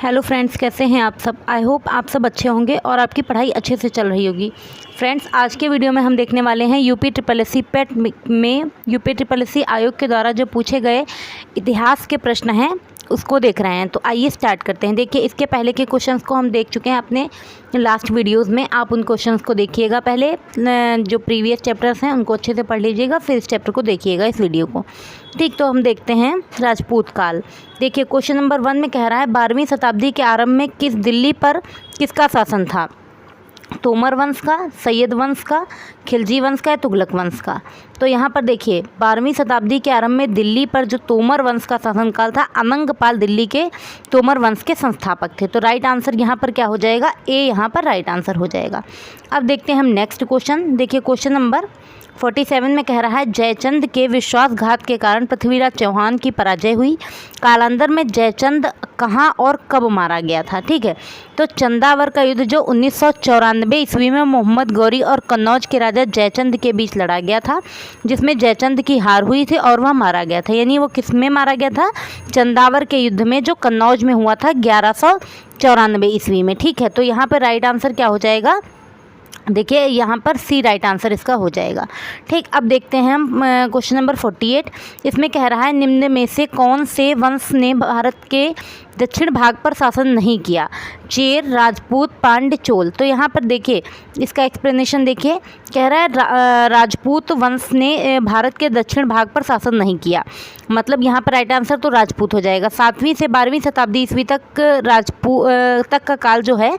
Hello friends, कैसे हैं आप सब। आई होप आप सब अच्छे होंगे और आपकी पढ़ाई अच्छे से चल रही होगी। फ्रेंड्स, आज के वीडियो में हम देखने वाले हैं यूपी ट्रिपल एस सी पेट में यूपी ट्रिपल एस सी आयोग के द्वारा जो पूछे गए इतिहास के प्रश्न हैं उसको देख रहे हैं। तो आइए स्टार्ट करते हैं। देखिए, इसके पहले के क्वेश्चंस को हम देख चुके हैं अपने लास्ट वीडियोस में। आप उन क्वेश्चंस को देखिएगा, पहले जो प्रीवियस चैप्टर्स हैं उनको अच्छे से पढ़ लीजिएगा, फिर इस चैप्टर को देखिएगा, इस वीडियो को। ठीक, तो हम देखते हैं राजपूत काल। देखिए, क्वेश्चन नंबर 1 में कह रहा है 12वीं शताब्दी के आरंभ में किस दिल्ली पर किसका शासन था। तोमर वंश का, सैयद वंश का, खिलजी वंश का या तुगलक वंश का। तो यहाँ पर देखिए, 12वीं शताब्दी के आरंभ में दिल्ली पर जो तोमर वंश का शासनकाल था, अनंगपाल दिल्ली के तोमर वंश के संस्थापक थे। तो राइट आंसर यहाँ पर क्या हो जाएगा, ए यहाँ पर राइट आंसर हो जाएगा। अब देखते हैं हम नेक्स्ट क्वेश्चन। देखिए, क्वेश्चन नंबर 47 में कह रहा है जयचंद के विश्वासघात के कारण पृथ्वीराज चौहान की पराजय हुई। कालांतर में जयचंद कहाँ और कब मारा गया था। ठीक है, तो चंदावर का युद्ध जो 1994 ईस्वी में मोहम्मद गौरी और कन्नौज के राजा जयचंद के बीच लड़ा गया था, जिसमें जयचंद की हार हुई थी और वह मारा गया था। यानी वो किस में मारा गया था, चंदावर के युद्ध में, जो कन्नौज में हुआ था 1194 ईस्वी में। ठीक है, तो यहाँ पर राइट आंसर क्या हो जाएगा, देखिए यहाँ पर सी राइट आंसर इसका हो जाएगा। ठीक, अब देखते हैं हम क्वेश्चन नंबर 48। इसमें कह रहा है निम्न में से कौन से वंश ने भारत के दक्षिण भाग पर शासन नहीं किया। चेर, राजपूत, पांड्य, चोल। तो यहाँ पर देखिए इसका एक्सप्लेनेशन देखिए, कह रहा है राजपूत वंश ने भारत के दक्षिण भाग पर शासन नहीं किया। मतलब यहाँ पर राइट आंसर तो राजपूत हो जाएगा। 7वीं से 12वीं शताब्दी ईस्वी तक तक का काल जो है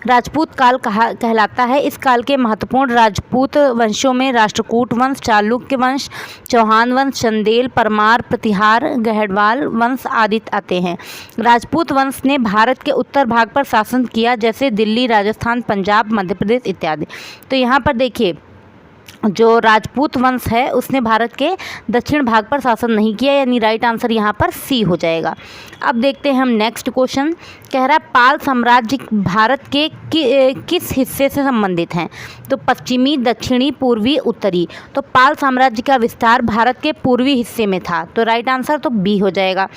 राजपूत काल कहलाता है। इस काल के महत्वपूर्ण राजपूत वंशों में राष्ट्रकूट वंश, चालुक्य वंश, चौहान वंश, चंदेल, परमार, प्रतिहार, गहडवाल वंश आदि आते हैं। राजपूत वंश ने भारत के उत्तर भाग पर शासन किया, जैसे दिल्ली, राजस्थान, पंजाब, मध्य प्रदेश इत्यादि। तो यहाँ पर देखिए, जो राजपूत वंश है उसने भारत के दक्षिण भाग पर शासन नहीं किया, यानी राइट आंसर यहाँ पर सी हो जाएगा। अब देखते हैं हम नेक्स्ट क्वेश्चन। कह रहा है पाल साम्राज्य भारत के किस हिस्से से संबंधित हैं। तो पश्चिमी, दक्षिणी, पूर्वी, उत्तरी। तो पाल साम्राज्य का विस्तार भारत के पूर्वी हिस्से में था। तो राइट आंसर तो बी हो जाएगा।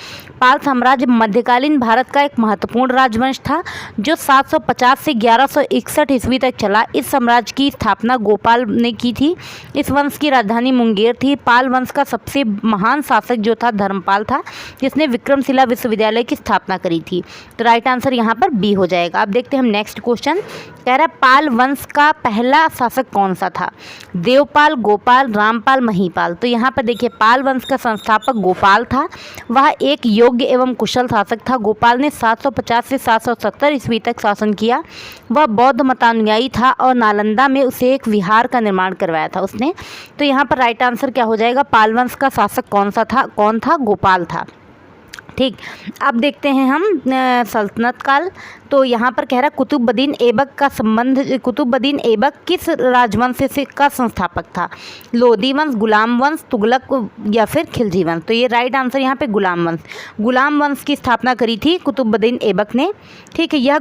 पाल साम्राज्य मध्यकालीन भारत का एक महत्वपूर्ण राजवंश था, जो 750 से 1161 ईस्वी तक चला। इस साम्राज्य की स्थापना गोपाल ने की थी। इस वंश की राजधानी मुंगेर थी। पाल वंश का सबसे महान शासक जो था धर्मपाल था, जिसने विक्रमशिला विश्वविद्यालय की स्थापना करी थी। तो राइट आंसर यहाँ पर बी हो जाएगा। अब देखते हैं हम नेक्स्ट क्वेश्चन। कह रहा है पाल वंश का पहला शासक कौन सा था। देवपाल, गोपाल, रामपाल, महीपाल। तो यहाँ पर देखिए, पाल वंश का संस्थापक गोपाल था। वह एक योग्य एवं कुशल शासक था। गोपाल ने 750 से 770 ईस्वी तक शासन किया। वह बौद्ध मतानुयायी था और नालंदा में उसे एक विहार का निर्माण करवाया था उसने। तो यहाँ पर राइट आंसर क्या हो जाएगा, पाल वंश का शासक कौन था, गोपाल था। ठीक, अब देखते हैं हम सल्तनत काल। तो यहाँ पर कह रहा है कुतुबुद्दीन ऐबक का संबंध, कुतुबुद्दीन ऐबक किस राजवंश से का संस्थापक था। लोधी वंश, गुलाम वंश, तुगलक या फिर खिलजी वंश। तो ये राइट आंसर यहाँ पे गुलाम वंश की स्थापना करी थी कुतुबुद्दीन ऐबक ने। ठीक है, यह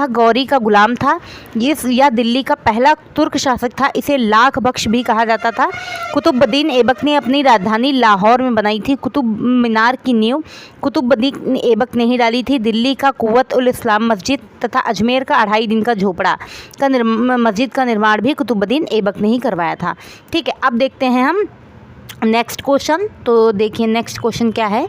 गौरी का गुलाम था। यह दिल्ली का पहला तुर्क शासक था। इसे लाख बख्श भी कहा जाता था। कुतुबुद्दीन ऐबक ने अपनी राजधानी लाहौर में बनाई थी। कुतुब मीनार की नींव कुतुबुद्दीन ऐबक ने ही डाली थी। दिल्ली का कुव्वत उल इस्लाम मस्जिद तथा अजमेर का 2.5 दिन का झोपड़ा का मस्जिद का निर्माण भी कुतुबुद्दीन ऐबक ने ही करवाया था। ठीक है, अब देखते हैं हम नेक्स्ट क्वेश्चन। तो देखिए नेक्स्ट क्वेश्चन क्या है।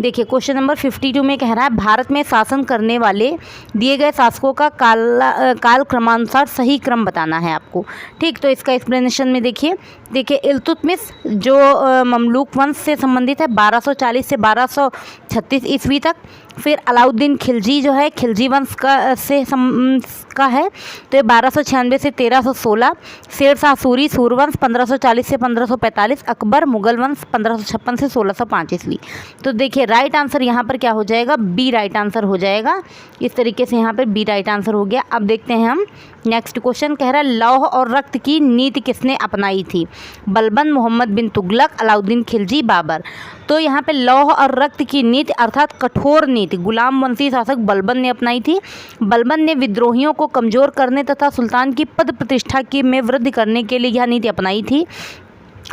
देखिए, क्वेश्चन नंबर 52 में कह रहा है भारत में शासन करने वाले दिए गए शासकों का काल क्रमानुसार सही क्रम बताना है आपको। ठीक, तो इसका एक्सप्लेनेशन में देखिए इल्तुतमिश जो ममलूक वंश से संबंधित है 1240 से 1236 ईस्वी तक। फिर अलाउद्दीन खिलजी जो है खिलजी वंश का है, तो ये 1296 से 1316। शेर शाह सूरी सूरवंश 1540 से 1545। अकबर मुगल वंश 1556 से 1605 ईस्वी। तो देखिए राइट आंसर यहाँ पर क्या हो जाएगा, बी राइट आंसर हो जाएगा। इस तरीके से यहाँ पर बी राइट आंसर हो गया। अब देखते हैं हम नेक्स्ट क्वेश्चन। कह रहा है लौह और रक्त की नीति किसने अपनाई थी। बलबन, मोहम्मद बिन तुगलक, अलाउद्दीन खिलजी, बाबर। तो यहाँ पे लौह और रक्त की नीति अर्थात कठोर नीति गुलाम वंशी शासक बलबन ने अपनाई थी। बलबन ने विद्रोहियों को कमज़ोर करने तथा सुल्तान की पद प्रतिष्ठा में वृद्धि करने के लिए यह नीति अपनाई थी।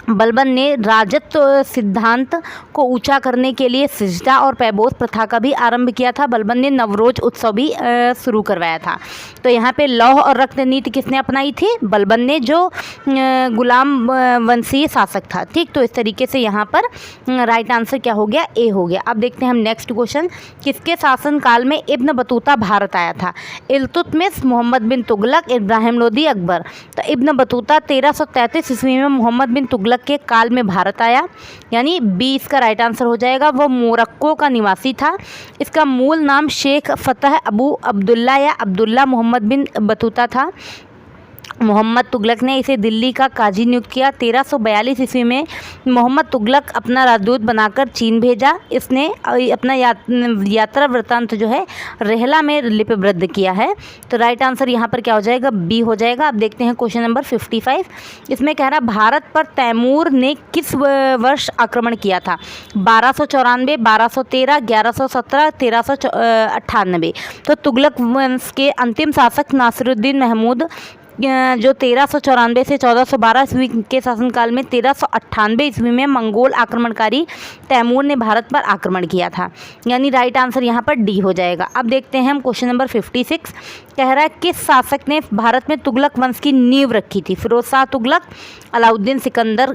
बलबन ने राजत्व सिद्धांत को ऊंचा करने के लिए सिजदा और पैबोस प्रथा का भी आरंभ किया था। बलबन ने नवरोज उत्सव भी शुरू करवाया था। तो यहाँ पे लौह और रक्त नीति किसने अपनाई थी? बलबन ने, जो गुलाम वंशीय शासक था। ठीक, तो इस तरीके से यहाँ पर राइट आंसर क्या हो गया? ए हो गया। अब देखते हैं हम नेक्स्ट क्वेश्चन, किसके शासनकाल में इब्न बतूता भारत आया था? इल्तुतमिश, मोहम्मद बिन तुगलक, इब्राहिम लोदी, अकबर। तो इब्न बतूता 1333 ईस्वी में मोहम्मद बिन तुगलक के काल में भारत आया, यानी बी इसका राइट आंसर हो जाएगा। वो मोरक्को का निवासी था। इसका मूल नाम शेख फतह अबू अब्दुल्ला या अब्दुल्ला मोहम्मद बिन बतूता था। मोहम्मद तुगलक ने इसे दिल्ली का काजी नियुक्त किया। 1342 ईस्वी में मोहम्मद तुगलक अपना राजदूत बनाकर चीन भेजा। इसने अपना यात्रा वृत्तांत जो है रहला में लिपिबद्ध किया है। तो राइट आंसर यहाँ पर क्या हो जाएगा? बी हो जाएगा। अब देखते हैं क्वेश्चन नंबर 55। इसमें कह रहा भारत पर तैमूर ने किस वर्ष आक्रमण किया था? 1294, 1213, 1117, 1398। तो तुगलक वंश के अंतिम शासक नासिरुद्दीन महमूद जो 1394 से 1412 ईस्वी के शासनकाल में 1398 ईस्वी में मंगोल आक्रमणकारी तैमूर ने भारत पर आक्रमण किया था, यानी राइट आंसर यहाँ पर डी हो जाएगा। अब देखते हैं हम क्वेश्चन नंबर 56। कह रहा है किस शासक ने भारत में तुगलक वंश की नींव रखी थी? फिरोज शाह तुगलक, अलाउद्दीन सिकंदर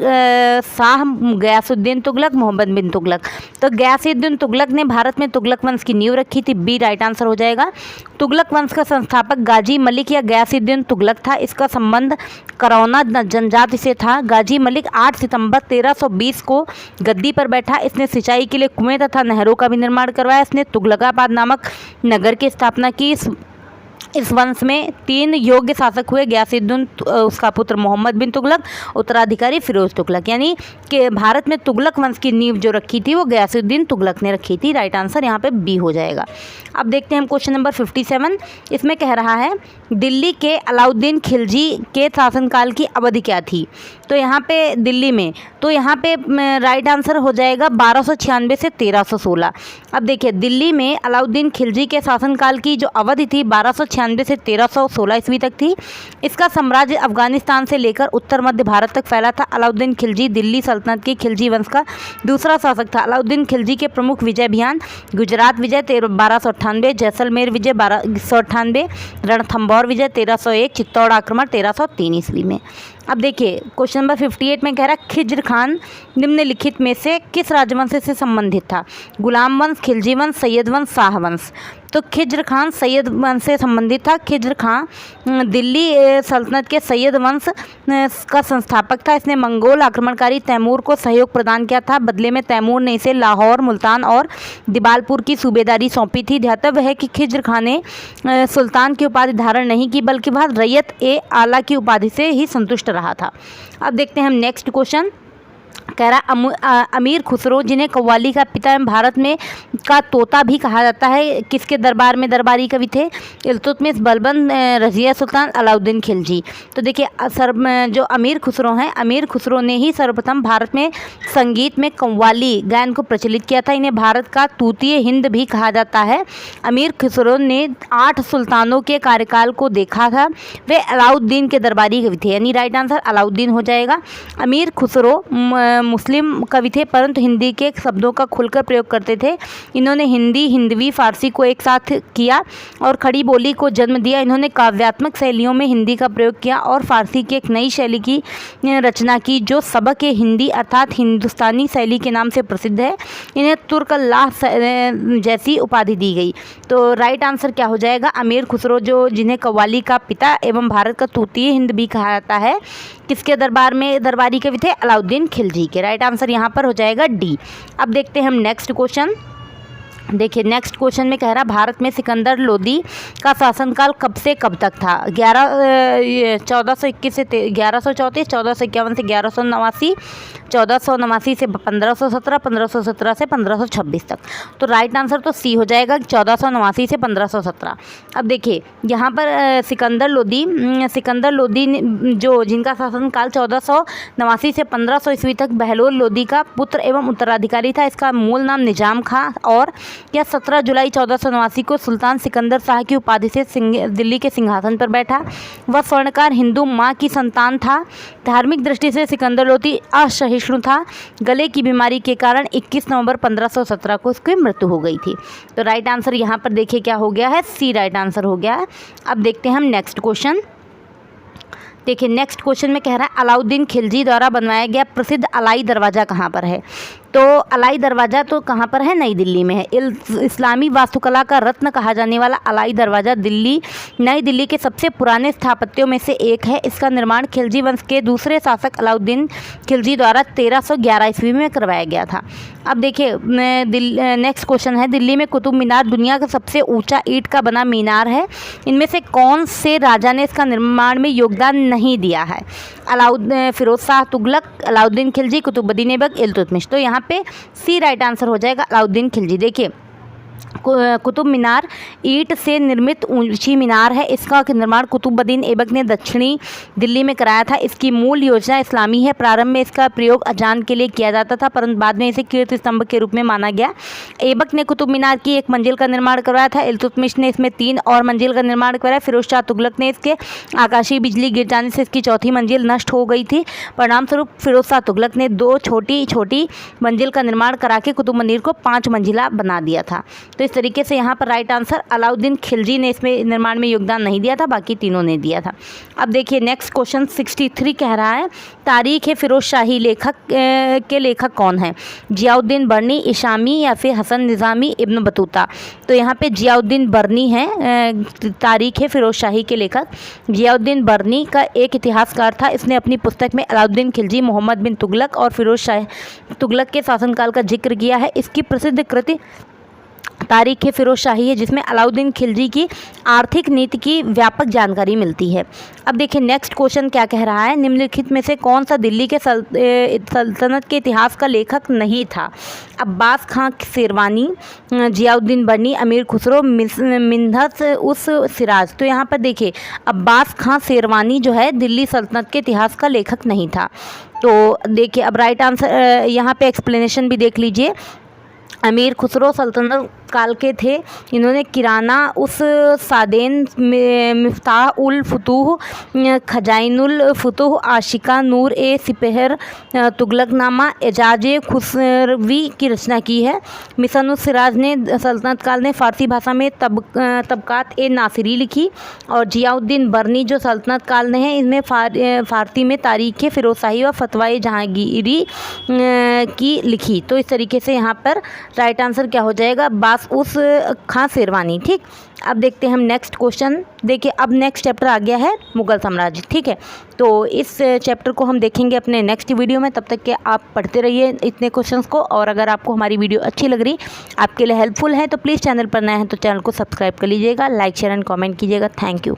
शाह, गयासुद्दीन तुगलक, मोहम्मद बिन तुगलक। तो गयासुद्दीन तुगलक ने भारत में तुगलक वंश की नींव रखी थी, बी राइट आंसर हो जाएगा। तुगलक वंश का संस्थापक गाजी मलिक या गयासुद्दीन तुगलक था। इसका संबंध करौना जनजाति से था। गाजी मलिक 8 सितंबर 1320 को गद्दी पर बैठा। इसने सिंचाई के लिए कुएं तथा नहरों का भी निर्माण करवाया। इसने तुगलकाबाद नामक नगर की स्थापना की। इस वंश में 3 योग्य शासक हुए, गयासुद्दीन, उसका पुत्र मोहम्मद बिन तुगलक, उत्तराधिकारी फिरोज तुगलक, यानी कि भारत में तुगलक वंश की नींव जो रखी थी वो गयासुद्दीन तुगलक ने रखी थी। राइट आंसर यहाँ पे बी हो जाएगा। अब देखते हैं हम क्वेश्चन नंबर 57। इसमें कह रहा है दिल्ली के अलाउद्दीन खिलजी के शासनकाल की अवधि क्या थी? तो यहाँ पे दिल्ली में, तो यहाँ पे राइट आंसर हो जाएगा 1296 से 1316। अब देखिए दिल्ली में अलाउद्दीन खिलजी के शासनकाल की जो अवधि थी 1296 से 1316 ईस्वी तक थी। इसका साम्राज्य अफगानिस्तान से लेकर उत्तर मध्य भारत तक फैला था। अलाउद्दीन खिलजी दिल्ली सल्तनत के खिलजी वंश का दूसरा शासक था। अलाउद्दीन खिलजी के प्रमुख विजय अभियान: गुजरात विजय 1298, जैसलमेर विजय 1298, रणथंभौर विजय 1301, चित्तौड़ आक्रमण 1303 ईस्वी में। अब देखिए क्वेश्चन नंबर 58 में कह रहा है खिज्र खान निम्नलिखित में से किस राजवंश से संबंधित था? गुलाम वंश, खिलजी वंश, सैयद वंश, शाह वंश। तो खिज्र खान सैयद वंश से संबंधित था। खिज्र खान दिल्ली सल्तनत के सैयद वंश का संस्थापक था। इसने मंगोल आक्रमणकारी तैमूर को सहयोग प्रदान किया था। बदले में तैमूर ने इसे लाहौर, मुल्तान और दिबालपुर की सूबेदारी सौंपी थी। ध्यातव्य है कि खिज्र खान ने सुल्तान की उपाधि धारण नहीं की, बल्कि वह रैयत ए आला की उपाधि से ही संतुष्ट रहा था। अब देखते हैं हम नेक्स्ट क्वेश्चन। कह रहा अमीर खुसरो, जिन्हें कव्वाली का पिता एवं भारत में का तोता भी कहा जाता है, किसके दरबार में दरबारी कवि थे? इल्तुतमिश, बलबन, रज़िया सुल्तान, अलाउद्दीन खिलजी। तो देखिए जो अमीर खुसरो हैं, अमीर खुसरो ने ही सर्वप्रथम भारत में संगीत में कव्वाली गायन को प्रचलित किया था। इन्हें भारत का तूतीय हिंद भी कहा जाता है। अमीर खुसरो ने 8 सुल्तानों के कार्यकाल को देखा था। वे अलाउद्दीन के दरबारी कवि थे, यानी राइट आंसर अलाउद्दीन हो जाएगा। अमीर खुसरो मुस्लिम कवि थे, परंतु हिंदी के शब्दों का खुलकर प्रयोग करते थे। इन्होंने हिंदी, हिंदवी, फारसी को एक साथ किया और खड़ी बोली को जन्म दिया। इन्होंने काव्यात्मक शैलियों में हिंदी का प्रयोग किया और फारसी की एक नई शैली की रचना की, जो सबक हिंदी अर्थात हिंदुस्तानी शैली के नाम से प्रसिद्ध है। इन्हें तुर्क-अल्लाह जैसी उपाधि दी गई। तो राइट आंसर क्या हो जाएगा? अमीर खुसरो, जो जिन्हें कव्वाली का पिता एवं भारत का तूतीय हिंद भी कहा जाता है, किसके दरबार में दरबारी कवि थे? अलाउद्दीन खिलजी के। राइट आंसर यहाँ पर हो जाएगा डी। अब देखते हैं हम नेक्स्ट क्वेश्चन। देखिए नेक्स्ट क्वेश्चन में कह रहा भारत में सिकंदर लोदी का शासनकाल कब से कब तक था? 1421 से 1134, 1451 से 1189, 1489 से 1517, 1517 से 1526 तक। तो राइट आंसर तो सी हो जाएगा, 1489 से 1517। अब देखिए यहाँ पर सिकंदर लोदी जो जिनका शासनकाल 1489 से 1500 ईस्वी तक बहलोल लोदी का पुत्र एवं उत्तराधिकारी था। इसका मूल नाम निजाम खां और यह 17 जुलाई 1489 को सुल्तान सिकंदर शाह की उपाधि से दिल्ली के सिंहासन पर बैठा। वह स्वर्णकार हिंदू माँ की संतान था। धार्मिक दृष्टि से सिकंदर लोधी असहिष्णु था। गले की बीमारी के कारण 21 नवंबर 1517 को इसकी मृत्यु हो गई थी। तो राइट आंसर यहाँ पर देखिए क्या हो गया है, सी राइट आंसर हो गया है। अब देखते हैं हम नेक्स्ट क्वेश्चन। देखिए नेक्स्ट क्वेश्चन में कह रहा है अलाउद्दीन खिलजी द्वारा बनवाया गया प्रसिद्ध अलाई दरवाज़ा कहाँ पर है। तो अलाई दरवाज़ा तो कहाँ पर है, नई दिल्ली में है। इस्लामी वास्तुकला का रत्न कहा जाने वाला अलाई दरवाज़ा नई दिल्ली के सबसे पुराने स्थापत्यों में से एक है। इसका निर्माण खिलजी वंश के दूसरे शासक अलाउद्दीन खिलजी द्वारा 1311 ईस्वी में करवाया गया था। अब देखिए नेक्स्ट क्वेश्चन है, दिल्ली में कुतुब मीनार दुनिया का सबसे ऊंचा ईंट का बना मीनार है। इनमें से कौन से राजा ने इसका निर्माण में योगदान नहीं दिया है। फिरोज शाह तुगलक, अलाउद्दीन खिलजी, कुतुबुद्दीन ऐबक, इल्तुतमिश। तो यहाँ पे सी राइट आंसर हो जाएगा अलाउद्दीन खिलजी। देखिए कुतुब मीनार ईंट से निर्मित ऊंची मीनार है। इसका निर्माण कुतुबुद्दीन ऐबक ने दक्षिणी दिल्ली में कराया था। इसकी मूल योजना इस्लामी है। प्रारंभ में इसका प्रयोग अजान के लिए किया जाता था, परंतु बाद में इसे कीर्ति स्तंभ के रूप में माना गया। ऐबक ने कुतुब मीनार की 1 मंजिल का निर्माण करवाया था। इल्तुतमिश ने इसमें 3 और मंजिल का निर्माण कराया। फिरोज शाह तुगलक ने इसके आकाशीय बिजली गिर जाने से इसकी 4थी मंजिल नष्ट हो गई थी। परिणामस्वरूप फिरोज शाह तुगलक ने 2 छोटी मंजिल का निर्माण करा के कुतुब मीनार को 5 मंजिला बना दिया था। तो इस तरीके से यहाँ पर राइट आंसर अलाउद्दीन खिलजी ने इसमें निर्माण में योगदान नहीं दिया था, बाकी तीनों ने दिया था। अब देखिए नेक्स्ट क्वेश्चन 63 कह रहा है तारीख फिरोज शाही के लेखक कौन है। जियाउद्दीन बर्नी, इशामी या फिर हसन निज़ामी, इब्न बतूता। तो यहाँ पे जियाउद्दीन बर्नी है तारीख फिरोज शाही के लेखक। जियाउद्दीन बर्नी का एक इतिहासकार था। इसने अपनी पुस्तक में अलाउद्दीन खिलजी, मोहम्मद बिन तुगलक और फिरोज शाह तुगलक के शासनकाल का जिक्र किया है। इसकी प्रसिद्ध कृति तारीख फिरोज शाही है, जिसमें अलाउद्दीन खिलजी की आर्थिक नीति की व्यापक जानकारी मिलती है। अब देखिए नेक्स्ट क्वेश्चन क्या कह रहा है, निम्नलिखित में से कौन सा दिल्ली के सल्तनत के इतिहास का लेखक नहीं था। अब्बास खां शेरवानी, जियाउद्दीन बर्नी, अमीर खुसरो, मिन्हत उस सिराज। तो यहाँ पर देखिए अब्बास खां शेरवानी जो है दिल्ली सल्तनत के इतिहास का लेखक नहीं था। तो देखिए अब राइट आंसर यहाँ पे एक्सप्लेनेशन भी देख लीजिए। अमीर खुसरो सल्तनत काल के थे। इन्होंने किराना उस सादेन, मिफ्ताह उल फुतूह, खजाइनुल फुतूह, आशिका नूर ए सिपहर, तुगलकनामा, एजाज खुसरवी की रचना की है। मिशन उस सिराज ने सल्तनत काल में फ़ारसी भाषा में तबकात ए नासिरी लिखी। और जियाउद्दीन बर्नी जो सल्तनत काल में है, इनमें फ़ारसी में तारीख़ फिरोज शाही व फतवाए जहांगीरी की लिखी। तो इस तरीके से यहाँ पर राइट आंसर क्या हो जाएगा, उस खां शेरवानी। ठीक, अब देखते हैं हम नेक्स्ट क्वेश्चन। देखिए अब नेक्स्ट चैप्टर आ गया है मुग़ल साम्राज्य। ठीक है, तो इस चैप्टर को हम देखेंगे अपने नेक्स्ट वीडियो में। तब तक के आप पढ़ते रहिए इतने क्वेश्चंस को। और अगर आपको हमारी वीडियो अच्छी लग रही, आपके लिए हेल्पफुल है, तो प्लीज़ चैनल पर नए हैं तो चैनल को सब्सक्राइब कर लीजिएगा, लाइक शेयर एंड कमेंट कीजिएगा। Thank you.